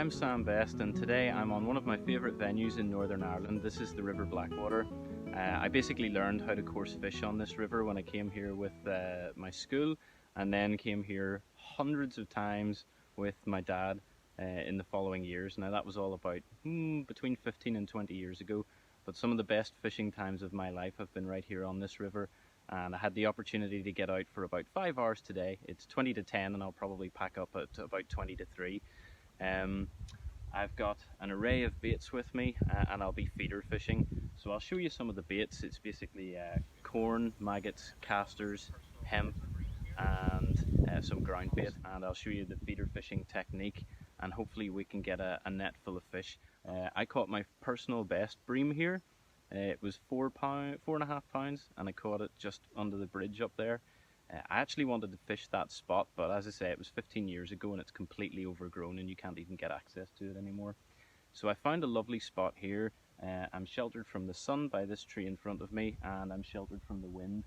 I'm Sam Best, and today I'm on one of my favourite venues in Northern Ireland. This is the River Blackwater. I basically learned how to coarse fish on this river when I came here with my school, and then came here hundreds of times with my dad in the following years. Now that was all about between 15 and 20 years ago, but some of the best fishing times of my life have been right here on this river, and I had the opportunity to get out for about 5 hours today. It's 20 to 10 and I'll probably pack up at about 20 to 3. I've got an array of baits with me and I'll be feeder fishing. So I'll show you some of the baits. It's basically corn, maggots, casters, hemp and some ground bait, and I'll show you the feeder fishing technique and hopefully we can get a net full of fish. I caught my personal best bream here. It was 4.5 pounds, and I caught it just under the bridge up there. I actually wanted to fish that spot, but as I say, it was 15 years ago and it's completely overgrown and you can't even get access to it anymore. So I found a lovely spot here. I'm sheltered from the sun by this tree in front of me, and I'm sheltered from the wind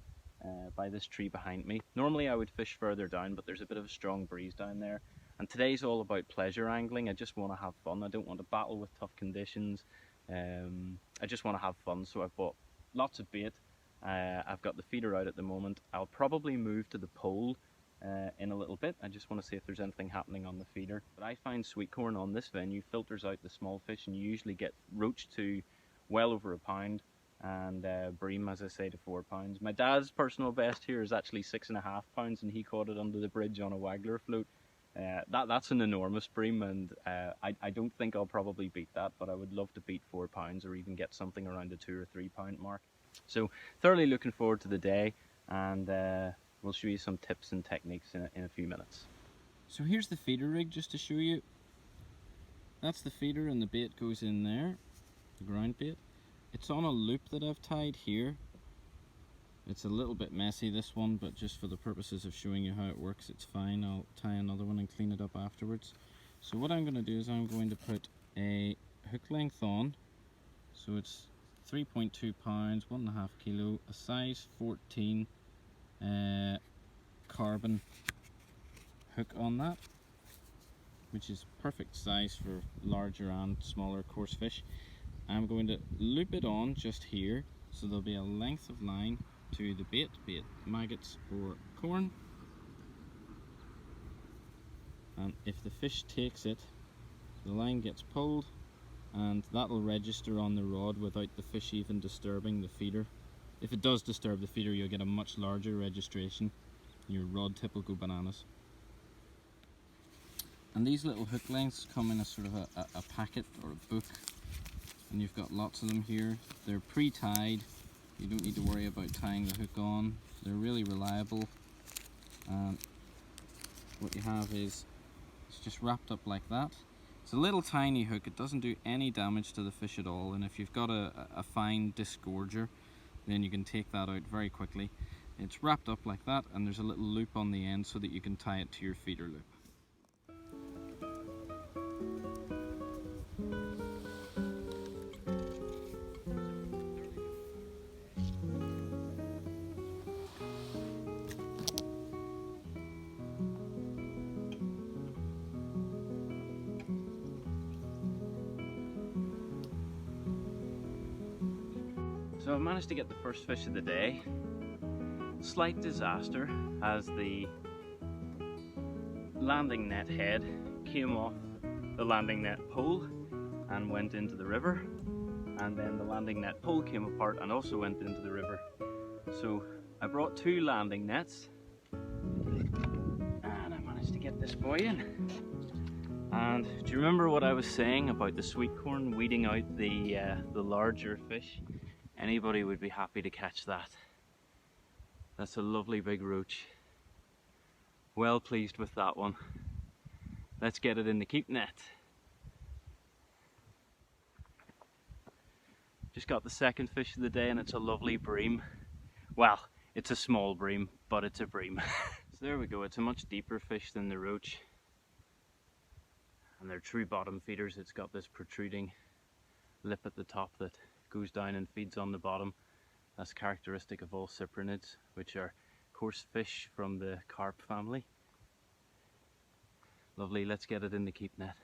by this tree behind me. Normally I would fish further down, but there's a bit of a strong breeze down there. And today's all about pleasure angling. I just want to have fun. I don't want to battle with tough conditions. I just want to have fun, so I've bought lots of bait. I've got the feeder out at the moment. I'll probably move to the pole in a little bit. I just want to see if there's anything happening on the feeder. But I find sweet corn on this venue filters out the small fish, and you usually get roach to well over a pound, and bream, as I say, to 4 pounds. My dad's personal best here is actually 6.5 pounds, and he caught it under the bridge on a waggler float. That's an enormous bream, and I don't think I'll probably beat that, but I would love to beat 4 pounds or even get something around the 2 or 3 pound mark. So thoroughly looking forward to the day, and we'll show you some tips and techniques in a few minutes. So here's the feeder rig, just to show you. That's the feeder and the bait goes in there, the ground bait. It's on a loop that I've tied here. It's a little bit messy, this one, but just for the purposes of showing you how it works, it's fine. I'll tie another one and clean it up afterwards. So what I'm going to do is I'm going to put a hook length on. So it's 3.2 pounds, 1.5 kilo, a size 14 carbon hook on that, which is perfect size for larger and smaller coarse fish. I'm going to loop it on just here, so there'll be a length of line to the bait, be it maggots or corn, and if the fish takes it, the line gets pulled and that'll register on the rod without the fish even disturbing the feeder. If it does disturb the feeder, you'll get a much larger registration. Your rod tip will go bananas. And these little hook lengths come in a sort of a packet or a book, and you've got lots of them here. They're pre-tied. You don't need to worry about tying the hook on. They're really reliable. And what you have is, it's just wrapped up like that. It's a little tiny hook. It doesn't do any damage to the fish at all, and if you've got a fine disgorger, then you can take that out very quickly. It's wrapped up like that, and there's a little loop on the end so that you can tie it to your feeder loop. So I've managed to get the first fish of the day. Slight disaster, as the landing net head came off the landing net pole and went into the river, and then the landing net pole came apart and also went into the river. So I brought 2 landing nets and I managed to get this boy in. And do you remember what I was saying about the sweet corn weeding out the larger fish? Anybody would be happy to catch that. That's a lovely big roach. Well pleased with that one. Let's get it in the keep net. Just got the second fish of the day, and it's a lovely bream. Well, it's a small bream, but it's a bream. So there we go, it's a much deeper fish than the roach. And they're true bottom feeders. It's got this protruding lip at the top that goes down and feeds on the bottom. That's characteristic of all cyprinids, which are coarse fish from the carp family. Lovely, let's get it in the keep net.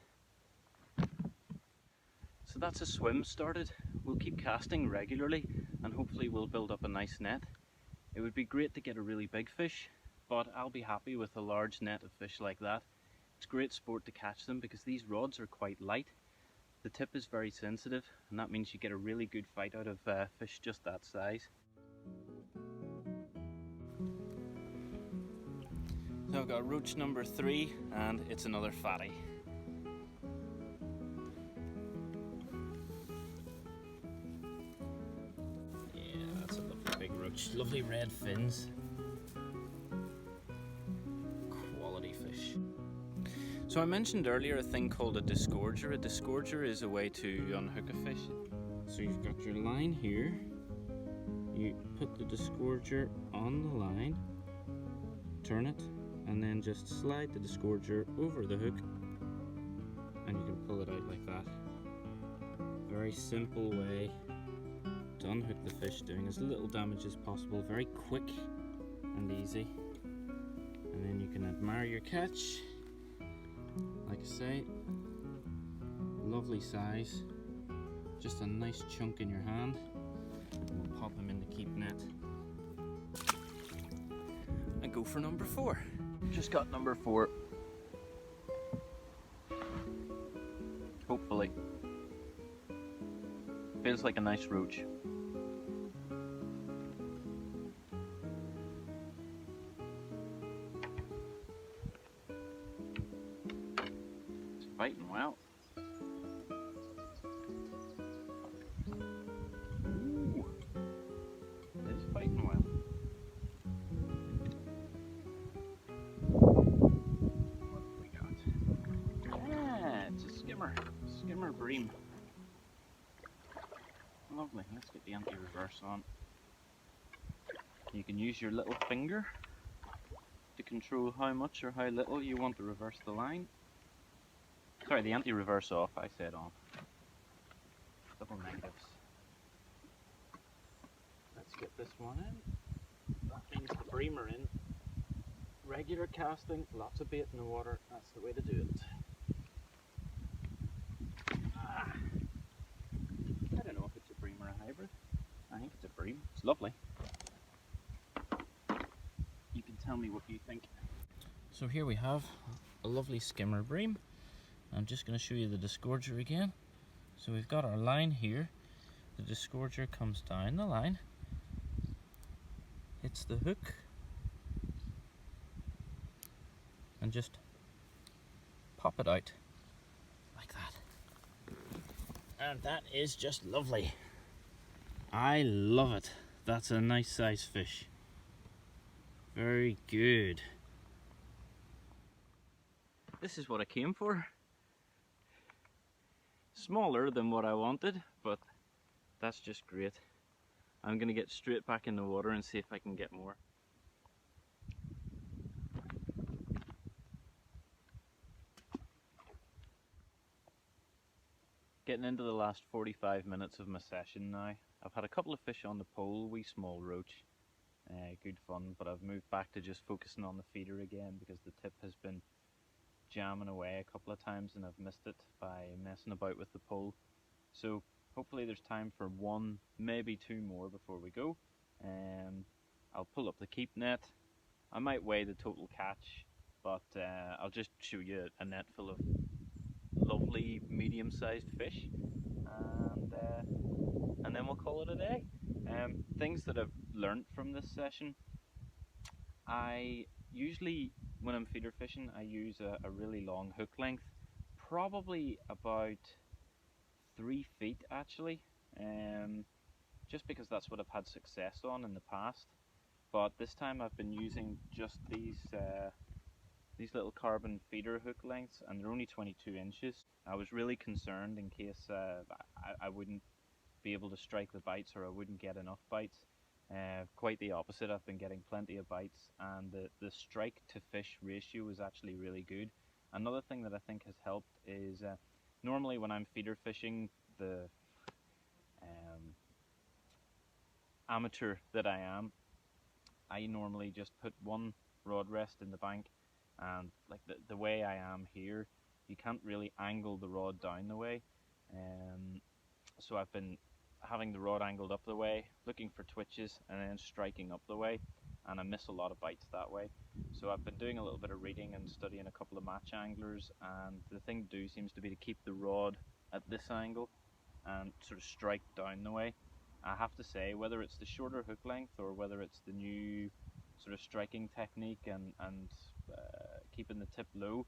So that's a swim started. We'll keep casting regularly and hopefully we'll build up a nice net. It would be great to get a really big fish, but I'll be happy with a large net of fish like that. It's great sport to catch them because these rods are quite light. The tip is very sensitive and that means you get a really good fight out of fish just that size. So I've got roach number 3 and it's another fatty. Yeah, that's a lovely big roach. Lovely red fins. Quality fish. So I mentioned earlier a thing called a disgorger. A disgorger is a way to unhook a fish. So you've got your line here. You put the disgorger on the line, turn it, and then just slide the disgorger over the hook and you can pull it out like that. Very simple way to unhook the fish, doing as little damage as possible, very quick and easy. And then you can admire your catch. Like I say, lovely size, just a nice chunk in your hand. We'll pop him in the keep net and go for number 4. Just got number 4. Hopefully. Feels like a nice roach. It's biting well. Ooh. It is biting well. What have we got? Yeah, it's a skimmer. Skimmer bream. Lovely. Let's get the anti-reverse on. You can use your little finger to control how much or how little you want to reverse the line. Sorry, the anti-reverse off, I said on. Double negatives. Let's get this one in. That means the bream are in. Regular casting, lots of bait in the water, that's the way to do it. I don't know if it's a bream or a hybrid. I think it's a bream. It's lovely. You can tell me what you think. So here we have a lovely skimmer bream. I'm just going to show you the disgorger again. So we've got our line here. The disgorger comes down the line, hits the hook, and just pop it out like that. And that is just lovely. I love it. That's a nice size fish. Very good. This is what I came for. Smaller than what I wanted, but that's just great. I'm gonna get straight back in the water and see if I can get more. Getting into the last 45 minutes of my session now. I've had a couple of fish on the pole, wee small roach, good fun, but I've moved back to just focusing on the feeder again because the tip has been jamming away a couple of times and I've missed it by messing about with the pole. So hopefully there's time for 1, maybe 2 more before we go. I'll pull up the keep net. I might weigh the total catch, but I'll just show you a net full of lovely medium-sized fish, and then we'll call it a day. Things that I've learnt from this session: I usually, when I'm feeder fishing, I use a really long hook length, probably about 3 feet actually, just because that's what I've had success on in the past. But this time I've been using just these little carbon feeder hook lengths, and they're only 22 inches. I was really concerned in case I wouldn't be able to strike the bites or I wouldn't get enough bites. Quite the opposite, I've been getting plenty of bites, and the strike to fish ratio is actually really good. Another thing that I think has helped is normally when I'm feeder fishing, the amateur that I am, I normally just put one rod rest in the bank, and like the way I am here, you can't really angle the rod down the way. So I've been having the rod angled up the way, looking for twitches, and then striking up the way, and I miss a lot of bites that way. So I've been doing a little bit of reading and studying a couple of match anglers, and the thing to do seems to be to keep the rod at this angle and sort of strike down the way. I have to say, whether it's the shorter hook length or whether it's the new sort of striking technique and keeping the tip low,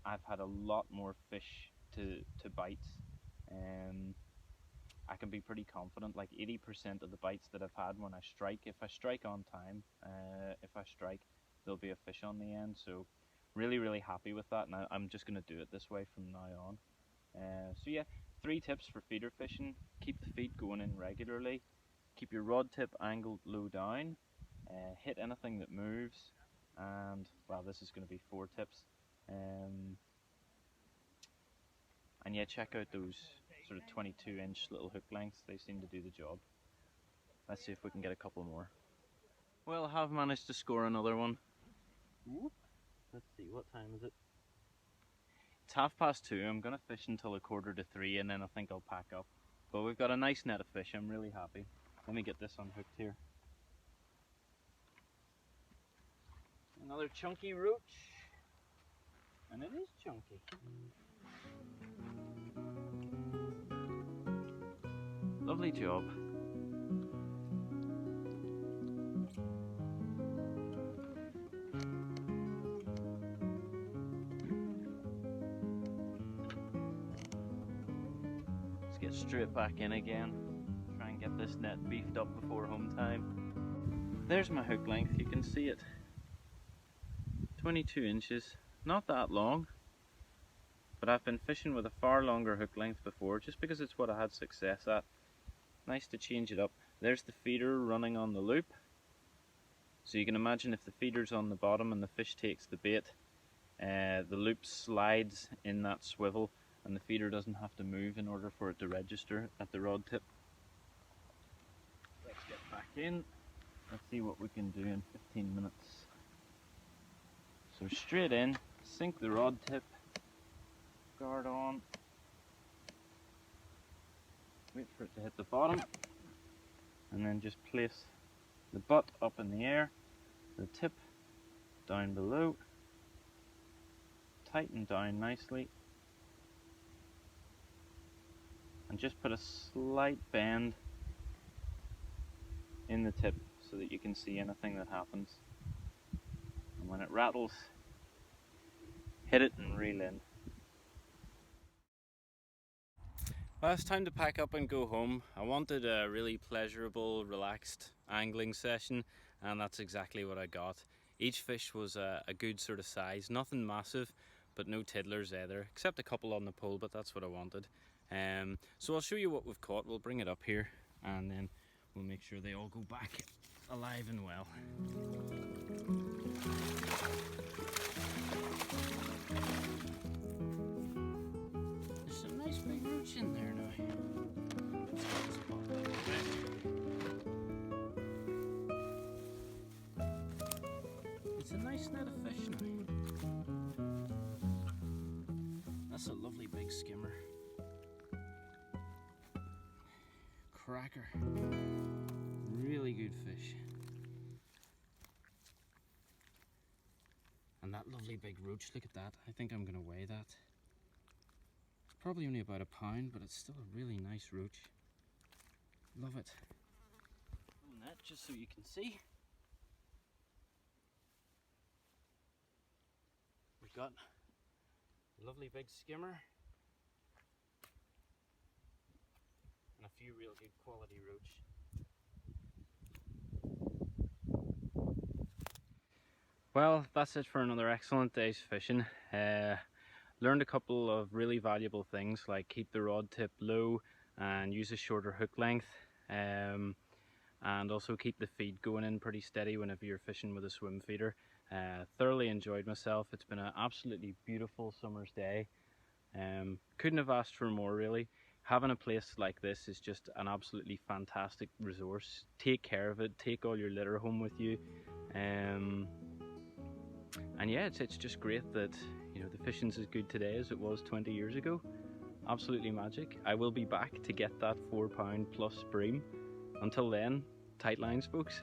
I've had a lot more fish to bite. I can be pretty confident, like 80% of the bites that I've had when I strike, if I strike on time, there'll be a fish on the end. So really, really happy with that, and I'm just going to do it this way from now on. So yeah, 3 tips for feeder fishing: keep the feed going in regularly, keep your rod tip angled low down, hit anything that moves, and well, this is going to be 4 tips. And yeah, check out those sort of 22-inch little hook lengths, they seem to do the job. Let's see if we can get a couple more. Well, have managed to score another one. Let's see, what time is it? It's 2:30. I'm going to fish until 2:45 and then I think I'll pack up. But we've got a nice net of fish, I'm really happy. Let me get this unhooked here. Another chunky roach. And it is chunky. Lovely job. Let's get straight back in again. Try and get this net beefed up before home time. There's my hook length, you can see it. 22 inches, not that long, but I've been fishing with a far longer hook length before just because it's what I had success at. Nice to change it up. There's the feeder running on the loop. So you can imagine if the feeder's on the bottom and the fish takes the bait, the loop slides in that swivel and the feeder doesn't have to move in order for it to register at the rod tip. Let's get back in. Let's see what we can do in 15 minutes. So straight in, sink the rod tip, guard on, wait for it to hit the bottom, and then just place the butt up in the air, the tip down below, tighten down nicely, and just put a slight bend in the tip so that you can see anything that happens. And when it rattles, hit it and reel in. Well, it's time to pack up and go home. I wanted a really pleasurable, relaxed angling session, and that's exactly what I got. Each fish was a good sort of size, nothing massive, but no tiddlers either, except a couple on the pole, but that's what I wanted. So I'll show you what we've caught. We'll bring it up here, and then we'll make sure they all go back alive and well. There's some nice big roach in there now. Let's get this pot out of the way. It's a nice net of fish now. That's a lovely big skimmer. Cracker. Really good fish. And that lovely big roach, look at that. I think I'm going to weigh that. It's probably only about £1, but it's still a really nice roach. Love it. Pull that just so you can see. We've got a lovely big skimmer. And a few real good quality roach. Well, that's it for another excellent day's fishing. Learned a couple of really valuable things, like keep the rod tip low and use a shorter hook length, and also keep the feed going in pretty steady whenever you're fishing with a swim feeder. Thoroughly enjoyed myself. It's been an absolutely beautiful summer's day. Couldn't have asked for more, really. Having a place like this is just an absolutely fantastic resource. Take care of it, take all your litter home with you. And yeah, it's just great that, you know, the fishing's as good today as it was 20 years ago. absolutely magic. I will be back to get that £4 plus bream. Until then, tight lines, folks.